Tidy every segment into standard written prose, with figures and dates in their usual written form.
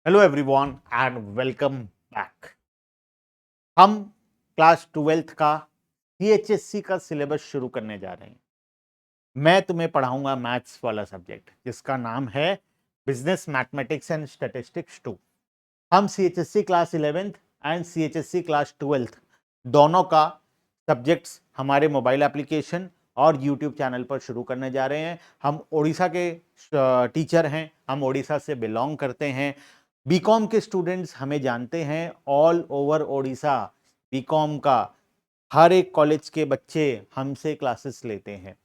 Hello everyone and welcome back. हम class 12th का सीएचएससी का सिलेबस शुरू करने जा रहे हैं। मैं तुम्हें पढ़ाऊंगा मैथ्स वाला सब्जेक्ट जिसका नाम है बिजनेस मैथमेटिक्स एंड स्टैटिस्टिक्स 2। हम CHSC class 11th and CHSC class 12th दोनों का सब्जेक्ट्स हमारे मोबाइल एप्लीकेशन और यूट्यूब चैनल पर शुरू करने जा रहे हैं। हम ओडिशा के टीचर हैं, हम ओडिशा से बिलोंग करते हैं। बीकॉम के स्टूडेंट्स हमें जानते हैं, ऑल ओवर ओडिशा बीकॉम का हर एक कॉलेज के बच्चे हमसे क्लासेस लेते हैं।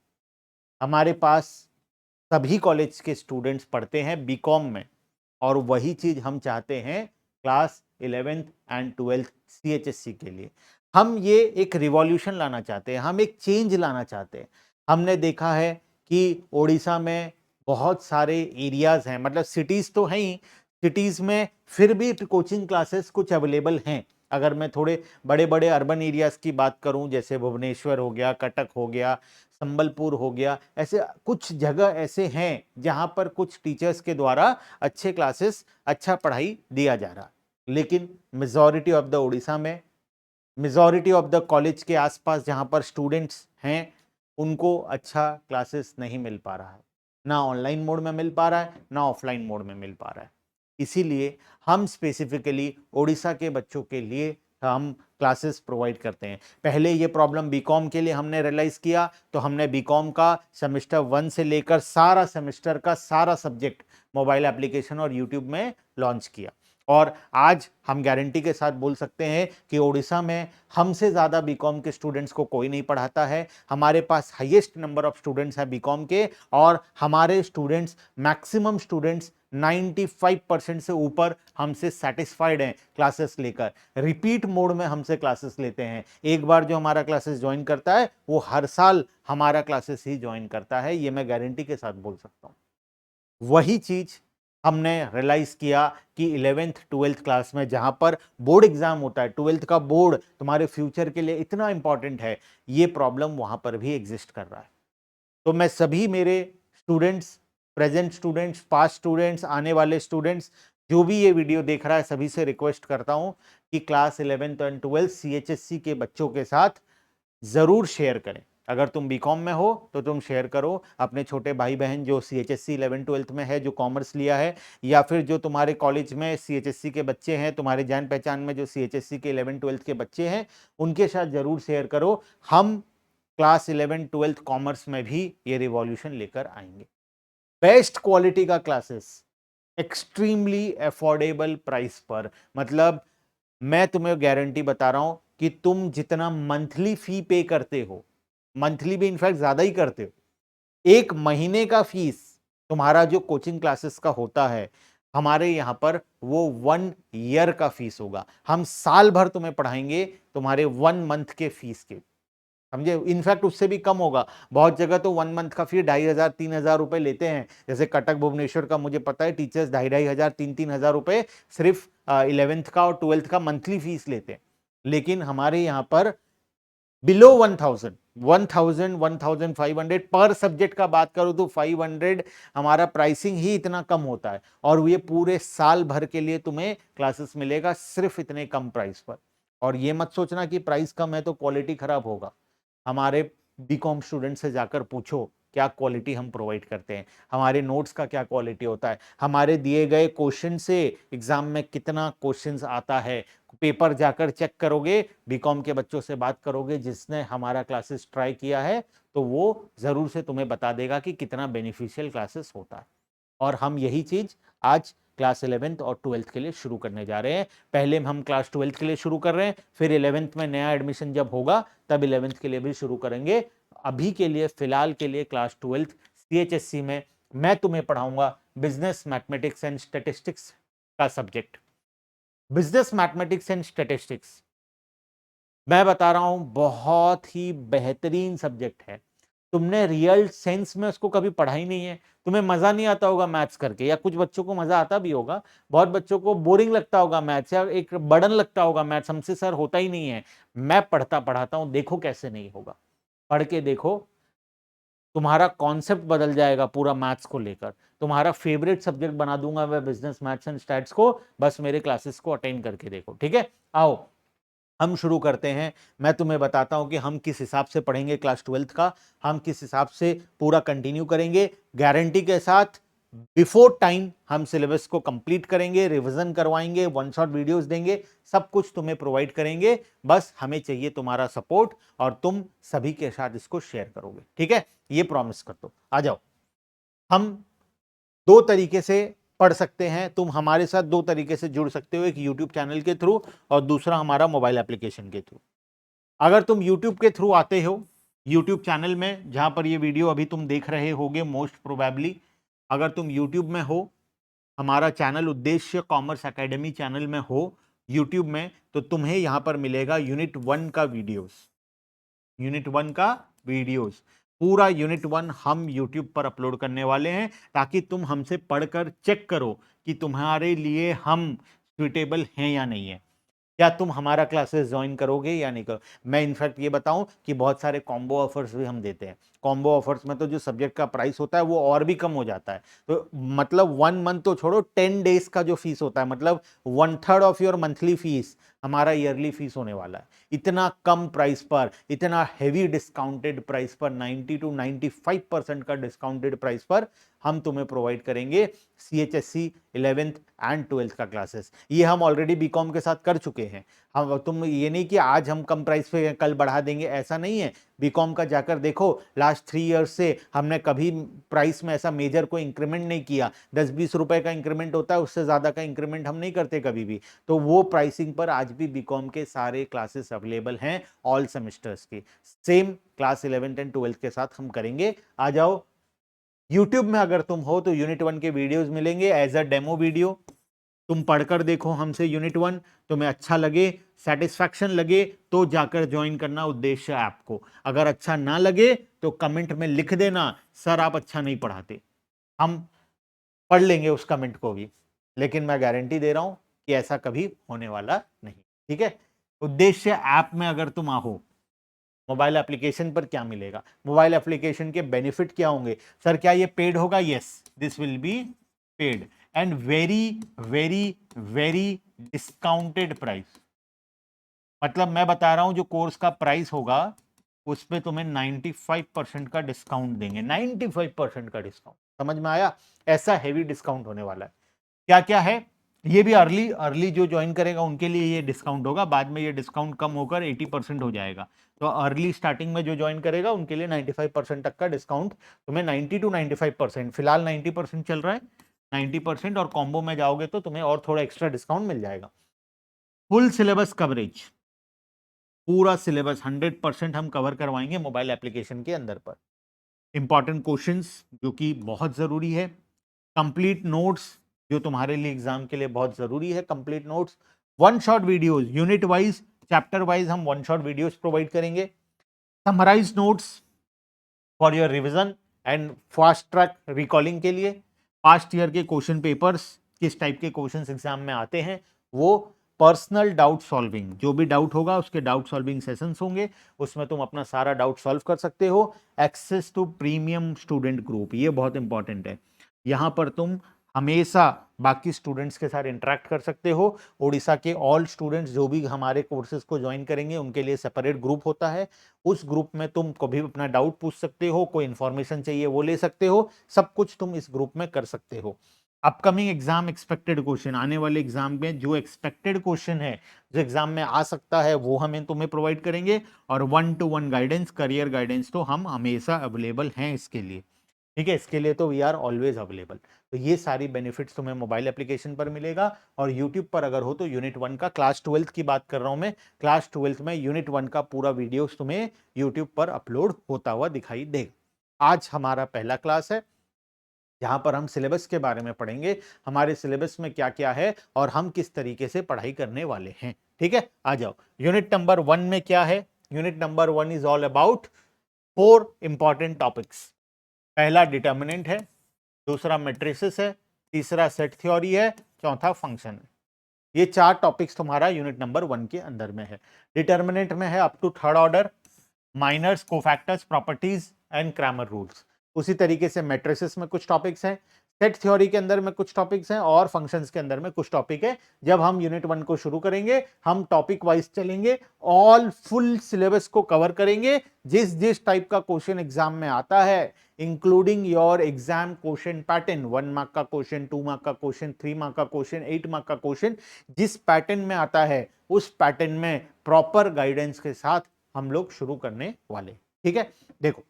हमारे पास सभी कॉलेज के स्टूडेंट्स पढ़ते हैं बीकॉम में, और वही चीज हम चाहते हैं क्लास 11th एंड 12th सीएचएससी के लिए। हम ये एक रिवॉल्यूशन लाना चाहते हैं, हम एक चेंज लाना चाहते हैं। हमने देखा है कि ओडिशा में बहुत सारे एरियाज हैं, मतलब सिटीज तो हैं ही, सिटीज में फिर भी कोचिंग क्लासेस कुछ अवेलेबल हैं। अगर मैं थोड़े बड़े बड़े अर्बन एरियाज की बात करूं, जैसे भुवनेश्वर हो गया, कटक हो गया, संबलपुर हो गया, ऐसे कुछ जगह ऐसे हैं जहां पर कुछ टीचर्स के द्वारा अच्छे क्लासेस, अच्छा पढ़ाई दिया जा रहा है। लेकिन मेजॉरिटी ऑफ द उड़ीसा में, मेजॉरिटी ऑफ द कॉलेज के आसपास जहां पर स्टूडेंट्स हैं, उनको अच्छा क्लासेस नहीं मिल पा रहा है। ना ऑनलाइन मोड में मिल पा रहा है, ना ऑफलाइन मोड में मिल पा रहा है। इसीलिए हम स्पेसिफिकली ओडिशा के बच्चों के लिए हम क्लासेस प्रोवाइड करते हैं। पहले ये प्रॉब्लम बीकॉम के लिए हमने रियलाइज किया, तो हमने बीकॉम का सेमेस्टर 1 से लेकर सारा सेमेस्टर का सारा सब्जेक्ट मोबाइल एप्लीकेशन और यूट्यूब में लॉन्च किया। और आज हम गारंटी के साथ बोल सकते हैं कि ओडिशा में हमसे ज़्यादा बीकॉम के स्टूडेंट्स को कोई नहीं पढ़ाता है। हमारे पास हाईएस्ट नंबर ऑफ स्टूडेंट्स हैं बीकॉम के, और हमारे स्टूडेंट्स, मैक्सिमम स्टूडेंट्स 95% से ऊपर हमसे सेटिस्फाइड हैं क्लासेस लेकर। रिपीट मोड में हमसे क्लासेस लेते हैं। एक बार जो हमारा क्लासेस ज्वाइन करता है, वो हर साल हमारा क्लासेस ही ज्वाइन करता है, ये मैं गारंटी के साथ बोल सकता हूँ। वही चीज हमने रियलाइज किया कि 11th 12th क्लास में जहां पर बोर्ड एग्जाम होता है, 12th का बोर्ड तुम्हारे फ्यूचर के लिए इतना इंपॉर्टेंट है, ये प्रॉब्लम वहां पर भी एग्जिस्ट कर रहा है। तो मैं सभी मेरे students, present students, past students, आने वाले स्टूडेंट्स, जो भी ये वीडियो देख रहा है, सभी से रिक्वेस्ट करता हूं कि क्लास 11th एंड 12th सीएचएससी के बच्चों के साथ जरूर शेयर करें। अगर तुम बीकॉम में हो तो तुम शेयर करो अपने छोटे भाई बहन जो सीएचएससी 11 12th में है, जो कॉमर्स लिया है, या फिर जो तुम्हारे कॉलेज में सीएचएससी के बच्चे हैं, तुम्हारे जान पहचान में जो सीएचएससी के 11 12th के बच्चे हैं, उनके साथ जरूर शेयर करो। हम क्लास 11 12th कॉमर्स में भी ये रिवॉल्यूशन लेकर आएंगे। बेस्ट क्वालिटी का क्लासेस, एक्सट्रीमली अफोर्डेबल प्राइस पर। मतलब मैं तुम्हें गारंटी बता रहा हूं कि तुम जितना मंथली फी पे करते हो, मंथली भी इनफैक्ट ज्यादा ही करते हो, एक महीने का फीस तुम्हारा जो कोचिंग क्लासेस का होता है, हमारे यहां पर वो 1 ईयर का फीस होगा। हम साल भर तुम्हें पढ़ाएंगे तुम्हारे 1 मंथ के फीस के, समझे? इनफैक्ट उससे भी कम होगा। बहुत जगह तो 1 मंथ का फी 2,500 3,000 रुपए लेते हैं। जैसे कटक भुवनेश्वर का मुझे पता है, टीचर्स 2,500 3,000 रुपए सिर्फ 11th का और 12th का मंथली फीस लेते हैं। लेकिन हमारे यहां पर बिलो 1,000, 1,000 1,500 पर सब्जेक्ट का बात करूं तो 500 हमारा प्राइसिंग ही इतना कम होता है, और ये पूरे साल भर के लिए तुम्हें क्लासेस मिलेगा सिर्फ इतने कम प्राइस पर। और ये मत सोचना कि प्राइस कम है तो क्वालिटी खराब होगा। हमारे बीकॉम स्टूडेंट से जाकर पूछो क्या क्वालिटी हम प्रोवाइड करते हैं, हमारे नोट्स का क्या क्वालिटी होता है, हमारे दिए गए क्वेश्चन से एग्जाम में कितना क्वेश्चंस आता है। पेपर जाकर चेक करोगे, बीकॉम के बच्चों से बात करोगे जिसने हमारा क्लासेस ट्राई किया है, तो वो जरूर से तुम्हें बता देगा कि कितना बेनिफिशियल क्लासेस होता है। और हम यही चीज आज क्लास 11th और 12th के लिए शुरू करने जा रहे हैं। पहले हम क्लास 12th के लिए शुरू कर रहे हैं, फिर 11th में नया एडमिशन जब होगा तब 11th के लिए भी शुरू करेंगे। अभी के लिए, फिलहाल के लिए क्लास 12th सीएचएससी में मैं तुम्हें पढ़ाऊंगा बिजनेस मैथमेटिक्स एंड स्टैटिस्टिक्स का subject. Business mathematics and statistics मैं बता रहा हूं बहुत ही बेहतरीन सब्जेक्ट है। तुमने रियल सेंस में उसको कभी पढ़ा ही नहीं है, तुम्हें मजा नहीं आता होगा मैथ्स करके, या कुछ बच्चों को मजा आता भी होगा, बहुत बच्चों को बोरिंग लगता होगा मैथ्स, या एक बर्डन लगता होगा मैथ्स, हमसे सर होता ही नहीं है। मैं पढ़ता पढ़ाता हूं, देखो कैसे नहीं होगा, पढ़ के देखो। तुम्हारा कॉन्सेप्ट बदल जाएगा पूरा मैथ्स को लेकर, तुम्हारा फेवरेट सब्जेक्ट बना दूंगा मैं बिजनेस मैथ्स एंड स्टैट्स को। बस मेरे क्लासेस को अटेंड करके देखो, ठीक है। आओ हम शुरू करते हैं। मैं तुम्हें बताता हूं कि हम किस हिसाब से पढ़ेंगे क्लास 12th का, हम किस हिसाब से पूरा कंटिन्यू करेंगे। गारंटी के साथ बिफोर टाइम हम सिलेबस को कंप्लीट करेंगे, रिवीजन करवाएंगे, वन शॉट वीडियोस देंगे, सब कुछ तुम्हें प्रोवाइड करेंगे। बस हमें चाहिए तुम्हारा सपोर्ट और तुम सभी के साथ इसको शेयर करोगे, ठीक है, ये प्रॉमिस कर दो। आ जाओ, हम दो तरीके से पढ़ सकते हैं, तुम हमारे साथ दो तरीके से जुड़ सकते हो, एक यूट्यूब चैनल के थ्रू और दूसरा हमारा मोबाइल एप्लीकेशन के थ्रू। अगर तुम यूट्यूब के थ्रू आते हो, यूट्यूब चैनल में जहां पर ये वीडियो अभी तुम देख रहे होगे मोस्ट प्रोबेबली, अगर तुम यूट्यूब में हो, हमारा चैनल उद्देश्य कॉमर्स एकेडमी चैनल में हो यूट्यूब में, तो तुम्हें यहां पर मिलेगा यूनिट 1 का वीडियोस। यूनिट 1 का वीडियोस, पूरा यूनिट 1 हम यूट्यूब पर अपलोड करने वाले हैं, ताकि तुम हमसे पढ़कर चेक करो कि तुम्हारे लिए हम सुइटेबल हैं या नहीं है, क्या तुम हमारा क्लासेस ज्वाइन करोगे या नहीं करो। मैं इनफैक्ट ये बताऊं कि बहुत सारे कॉम्बो ऑफर्स भी हम देते हैं। कॉम्बो ऑफर्स में तो जो सब्जेक्ट का प्राइस होता है वो और भी कम हो जाता है। तो मतलब 1 मंथ तो छोड़ो, 10 डेज का जो फीस होता है, मतलब 1/3 ऑफ योर मंथली फीस हमारा ईयरली फीस होने वाला है। इतना कम प्राइस पर, इतना हैवी डिस्काउंटेड प्राइस पर, 90 to 95% का डिस्काउंटेड प्राइस पर हम तुम्हें प्रोवाइड करेंगे CHSC 11th एंड 12th का क्लासेस। ये हम ऑलरेडी बीकॉम के साथ कर चुके हैं। हम, तुम ये नहीं कि आज हम कम प्राइस पे कल बढ़ा देंगे, ऐसा नहीं है। बीकॉम का जाकर देखो, लास्ट 3 ईयर्स से हमने कभी प्राइस में ऐसा मेजर कोई इंक्रीमेंट नहीं किया। 10-20 रुपए का इंक्रीमेंट होता है, उससे ज्यादा का इंक्रीमेंट हम नहीं करते कभी भी। तो वो प्राइसिंग पर आज भी बीकॉम के सारे क्लासेस अवेलेबल हैं, ऑल सेमेस्टर्स के। Same class 11th and 12th के साथ हम करेंगे। आ जाओ, यूट्यूब में अगर तुम हो तो यूनिट 1 के वीडियोस मिलेंगे एज अ डेमो वीडियो। तुम पढ़कर देखो हमसे यूनिट 1, तुम्हें अच्छा लगे, सेटिस्फैक्शन लगे तो जाकर ज्वाइन करना उद्देश्य ऐप को। अगर अच्छा ना लगे तो कमेंट में लिख देना सर आप अच्छा नहीं पढ़ाते, हम पढ़ लेंगे उस कमेंट को भी, लेकिन मैं गारंटी दे रहा हूं कि ऐसा कभी होने वाला नहीं, ठीक है। उद्देश्य ऐप में अगर तुम आओ, मोबाइल एप्लीकेशन पर क्या मिलेगा, मोबाइल एप्लीकेशन के बेनिफिट क्या होंगे। सर क्या ये पेड होगा, yes this will be paid and very very very discounted price. मतलब मैं बता रहा हूं जो कोर्स का प्राइस होगा उस पे तुम्हें 95% का डिस्काउंट देंगे, 95% का डिस्काउंट। समझ में आया, ऐसा हेवी डिस्काउंट होने वाला है। क्या क्या है, ये भी अर्ली अर्ली जो ज्वाइन करेगा उनके लिए ये डिस्काउंट होगा, बाद में ये डिस्काउंट कम होकर 80% हो जाएगा। तो अर्ली स्टार्टिंग में जो ज्वाइन करेगा उनके लिए 95% तक का डिस्काउंट, तुम्हें 90 to 95%, फिलहाल 90% चल रहा है, 90%, और कॉम्बो में जाओगे तो तुम्हें और थोड़ा एक्स्ट्रा डिस्काउंट मिल जाएगा। फुल सिलेबस कवरेज, पूरा सिलेबस 100% हम कवर करवाएंगे मोबाइल एप्लीकेशन के अंदर पर। इंपॉर्टेंट क्वेश्चंस जो कि बहुत जरूरी है, कंप्लीट नोट्स जो तुम्हारे लिए एग्जाम के लिए बहुत जरूरी है, complete notes, one shot videos, unit wise chapter wise हम वन शॉट वीडियोस प्रोवाइड करेंगे, summarise notes for your revision and fast track recalling के लिए, पास्ट ईयर के क्वेश्चन पेपर्स किस टाइप के क्वेश्चंस एग्जाम में आते हैं वो, पर्सनल डाउट सॉल्विंग, जो भी डाउट होगा उसके डाउट सॉल्विंग सेशंस होंगे, उसमें तुम अपना सारा डाउट सॉल्व कर सकते हो। Access to premium student group, ये बहुत इंपॉर्टेंट है, यहां पर तुम हमेशा बाकी स्टूडेंट्स के साथ इंटरेक्ट कर सकते हो। उड़ीसा के ऑल स्टूडेंट्स जो भी हमारे कोर्सेज को ज्वाइन करेंगे उनके लिए सेपरेट ग्रुप होता है, उस ग्रुप में तुम कभी अपना डाउट पूछ सकते हो, कोई इंफॉर्मेशन चाहिए वो ले सकते हो, सब कुछ तुम इस ग्रुप में कर सकते हो। अपकमिंग एग्जाम एक्सपेक्टेड क्वेश्चन, आने वाले एग्जाम में जो एक्सपेक्टेड क्वेश्चन है जो एग्जाम में आ सकता है वो हमें तुम्हें प्रोवाइड करेंगे, और 1-to-1 गाइडेंस, करियर गाइडेंस तो हम हमेशा अवेलेबल हैं इसके लिए, ठीक है, इसके लिए तो वी आर ऑलवेज अवेलेबल। तो ये सारी बेनिफिट्स तुम्हें मोबाइल एप्लीकेशन पर मिलेगा, और यूट्यूब पर अगर हो तो यूनिट 1 का, क्लास 12th की बात कर रहा हूं मैं, क्लास 12th में यूनिट 1 का पूरा वीडियोस तुम्हें यूट्यूब पर अपलोड होता हुआ दिखाई देगा। आज हमारा पहला क्लास है जहां पर हम सिलेबस के बारे में पढ़ेंगे, हमारे सिलेबस में क्या क्या है और हम किस तरीके से पढ़ाई करने वाले हैं, ठीक है। आ जाओ, यूनिट नंबर 1 में क्या है, unit number 1 is all about 4 important topics. पहला डिटर्मिनेंट है, दूसरा मैट्रिसेस है, तीसरा सेट थ्योरी है, चौथा फंक्शन है। ये 4 टॉपिक्स तुम्हारा यूनिट नंबर 1 के अंदर में है। डिटर्मिनेंट में है up to third order, minors, cofactors, properties and Cramer rules. उसी तरीके से मैट्रिसेस में कुछ टॉपिक्स हैं, सेट थ्योरी के अंदर में कुछ टॉपिक्स हैं और फंक्शंस के अंदर में कुछ टॉपिक है। जब हम यूनिट 1 को शुरू करेंगे हम टॉपिक वाइज चलेंगे, ऑल फुल सिलेबस को कवर करेंगे। जिस जिस टाइप का क्वेश्चन एग्जाम में आता है, including your exam question pattern, 1 mark का क्वेश्चन, 2 मार्क का क्वेश्चन, 3 मार्क का क्वेश्चन, 8 मार्क का क्वेश्चन, जिस पैटर्न में आता है उस पैटर्न में प्रॉपर गाइडेंस के साथ हम लोग शुरू करने वाले। ठीक है, देखो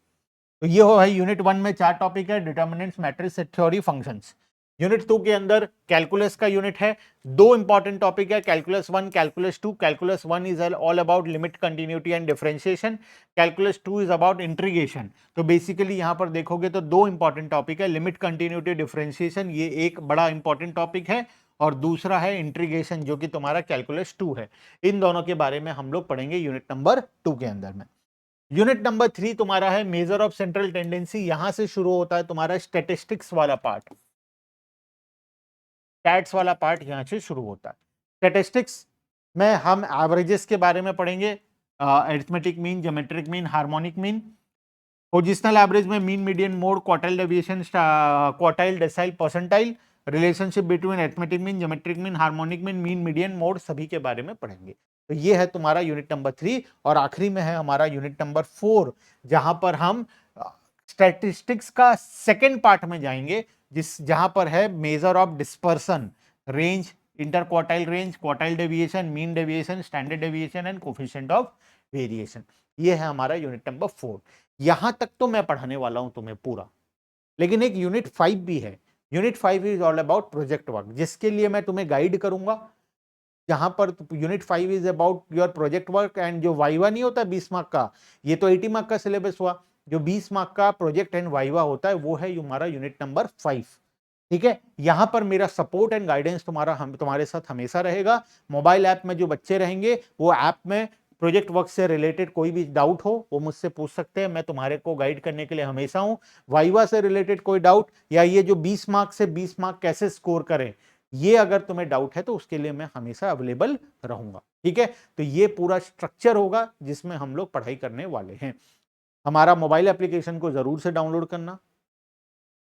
तो ये हो है यूनिट 1 में 4 टॉपिक है, determinants, matrix, set theory, functions. Unit 2 के अंदर कैलकुलस का यूनिट है, 2 इंपॉर्टेंट टॉपिक है, calculus 1, calculus 2। Calculus 1 is all about limit, continuity and differentiation, calculus 2 is about integration. तो बेसिकली यहां पर देखोगे तो 2 इंपॉर्टेंट टॉपिक है, लिमिट, कंटिन्यूटी, डिफरेंशिएशन, ये एक बड़ा इंपॉर्टेंट टॉपिक है, और दूसरा है इंटीग्रेशन जो कि तुम्हारा कैलकुलस 2 है। इन दोनों के बारे में हम लोग पढ़ेंगे यूनिट नंबर 2 के अंदर में। यूनिट नंबर 3 तुम्हारा है मेजर ऑफ सेंट्रल टेंडेंसी। यहां से शुरू होता है तुम्हारा स्टैटिस्टिक्स वाला पार्ट, स्टैट्स वाला पार्ट यहां से शुरू होता है। स्टैटिस्टिक्स में हम एवरेजेस के बारे में पढ़ेंगे, arithmetic mean, geometric mean, harmonic mean. Positional average में mean, median, mode, quartile deviation, quartile, decile, percentile, relationship between arithmetic mean, geometric mean, harmonic mean, mean, median, mode, सभी के बारे में पढ़ेंगे। तो ये है तुम्हारा यूनिट नंबर 3, और आखिरी में है हमारा यूनिट नंबर 4, जहां पर हम स्टैटिस्टिक्स का सेकेंड पार्ट में जाएंगे, जहां पर है measure of dispersion, range, inter quartile range, quartile deviation, mean deviation, standard deviation and coefficient of variation. ये है हमारा यूनिट नंबर 4। यहां तक तो मैं पढ़ाने वाला हूं तुम्हें पूरा, लेकिन एक यूनिट 5 भी है। Unit 5 is all about project work, जिसके लिए मैं तुम्हें गाइड करूंगा। जहां per unit 5 is about your project work, and जो वाइवा नहीं होता 20 मार्क का, ये तो 80 मार्क का सिलेबस हुआ। जो 20 मार्क का प्रोजेक्ट एंड वाइवा होता है वो है हमारा यूनिट नंबर 5। ठीक है, यहां पर मेरा सपोर्ट एंड गाइडेंस तुम्हारे साथ हमेशा रहेगा। मोबाइल ऐप में जो बच्चे रहेंगे वो ऐप में प्रोजेक्ट वर्क से रिलेटेड कोई भी डाउट हो वो मुझसे पूछ सकते हैं, मैं तुम्हारे को गाइड करने के लिए हमेशा हूं। वाइवा से रिलेटेड कोई डाउट, या ये जो 20 मार्क से 20 मार्क कैसे स्कोर करें, ये अगर तुम्हें डाउट है तो उसके लिए मैं हमेशा अवेलेबल रहूंगा। ठीक है, तो ये पूरा स्ट्रक्चर होगा जिसमें हम लोग पढ़ाई करने वाले हैं। हमारा मोबाइल एप्लीकेशन को जरूर से डाउनलोड करना,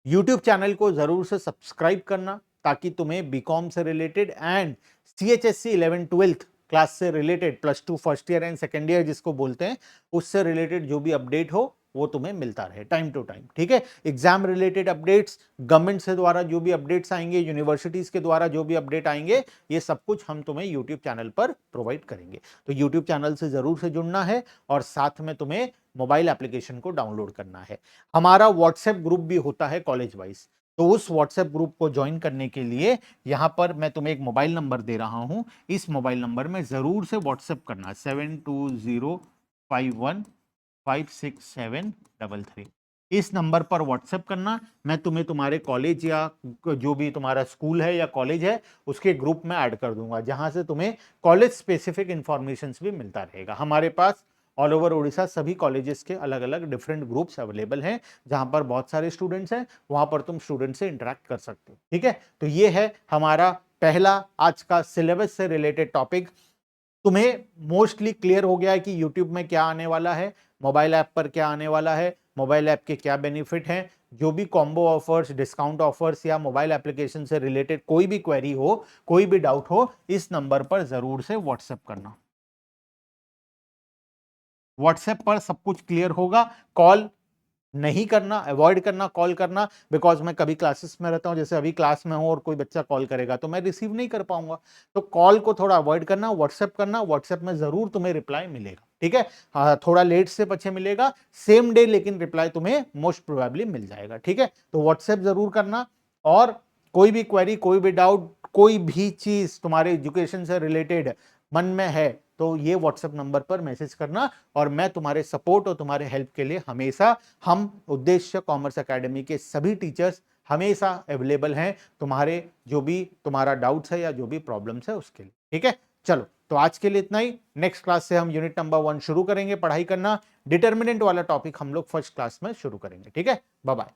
यूट्यूब चैनल को जरूर से सब्सक्राइब करना, ताकि तुम्हें बीकॉम से रिलेटेड एंड सीएचएससी 11 12 क्लास से related, +2 first year and second year जिसको बोलते हैं, उससे रिलेटेड जो भी अपडेट हो वो तुम्हें मिलता रहे टाइम टू टाइम। ठीक है, एग्जाम रिलेटेड अपडेट्स, गवर्नमेंट से द्वारा जो भी अपडेट्स आएंगे, यूनिवर्सिटीज के द्वारा जो भी अपडेट आएंगे, ये सब कुछ हम तुम्हें यूट्यूब चैनल पर प्रोवाइड करेंगे। तो यूट्यूब चैनल से जरूर से जुड़ना है, और साथ में तुम्हें मोबाइल एप्लीकेशन को डाउनलोड करना है। हमारा व्हाट्सएप ग्रुप भी होता है कॉलेज वाइज, तो उस व्हाट्सएप ग्रुप को ज्वाइन करने के लिए यहां पर मैं तुम्हें एक मोबाइल नंबर दे रहा हूं। इस मोबाइल नंबर में जरूर से व्हाट्सएप करना, 7205156733। इस नंबर पर व्हाट्सएप करना, मैं तुम्हें तुम्हारे कॉलेज या जो भी तुम्हारा स्कूल है या कॉलेज है उसके ग्रुप में ऐड कर दूंगा, जहां से तुम्हें कॉलेज स्पेसिफिक इंफॉर्मेशन भी मिलता रहेगा। हमारे पास ऑल ओवर उड़ीसा सभी कॉलेजेस के अलग अलग डिफरेंट ग्रुप्स अवेलेबल हैं, जहां पर बहुत सारे स्टूडेंट्स हैं, वहां पर तुम स्टूडेंट से इंटरेक्ट कर सकते हो। ठीक है, तो ये है हमारा पहला आज का सिलेबस से रिलेटेड टॉपिक। तुम्हें मोस्टली क्लियर हो गया है कि यूट्यूब में क्या आने वाला है, मोबाइल ऐप पर क्या आने वाला है, मोबाइल ऐप के क्या बेनिफिट हैं। जो भी कॉम्बो ऑफर्स, डिस्काउंट ऑफर्स या मोबाइल एप्लीकेशन से रिलेटेड कोई भी क्वेरी हो, कोई भी डाउट हो, इस नंबर पर जरूर से व्हाट्सएप करना। व्हाट्सएप पर सब कुछ क्लियर होगा। कॉल नहीं करना, अवॉइड करना कॉल करना, बिकॉज मैं कभी क्लासेस में रहता हूं, जैसे अभी क्लास में हूं और कोई बच्चा कॉल करेगा तो मैं रिसीव नहीं कर पाऊंगा। तो कॉल को थोड़ा अवॉइड करना, व्हाट्सएप करना। व्हाट्सएप में जरूर तुम्हें रिप्लाई मिलेगा। ठीक है, थोड़ा लेट से पीछे मिलेगा, सेम डे, लेकिन रिप्लाई तुम्हें मोस्ट प्रोबेबली मिल जाएगा। ठीक है, तो व्हाट्सएप जरूर करना, और कोई भी क्वेरी, कोई भी डाउट, कोई भी चीज तुम्हारे एजुकेशन से रिलेटेड मन में है तो ये व्हाट्सएप नंबर पर मैसेज करना, और मैं तुम्हारे सपोर्ट और तुम्हारे हेल्प के लिए हमेशा, हम उद्देश्य कॉमर्स एकेडमी के सभी टीचर्स हमेशा अवेलेबल हैं, तुम्हारे जो भी तुम्हारा डाउट्स है या जो भी प्रॉब्लम्स है उसके लिए। ठीक है, चलो तो आज के लिए इतना ही। नेक्स्ट क्लास से हम यूनिट नंबर 1 शुरू करेंगे पढ़ाई करना। डिटर्मिनेंट वाला टॉपिक हम लोग फर्स्ट क्लास में शुरू करेंगे। ठीक है, बाय बाय।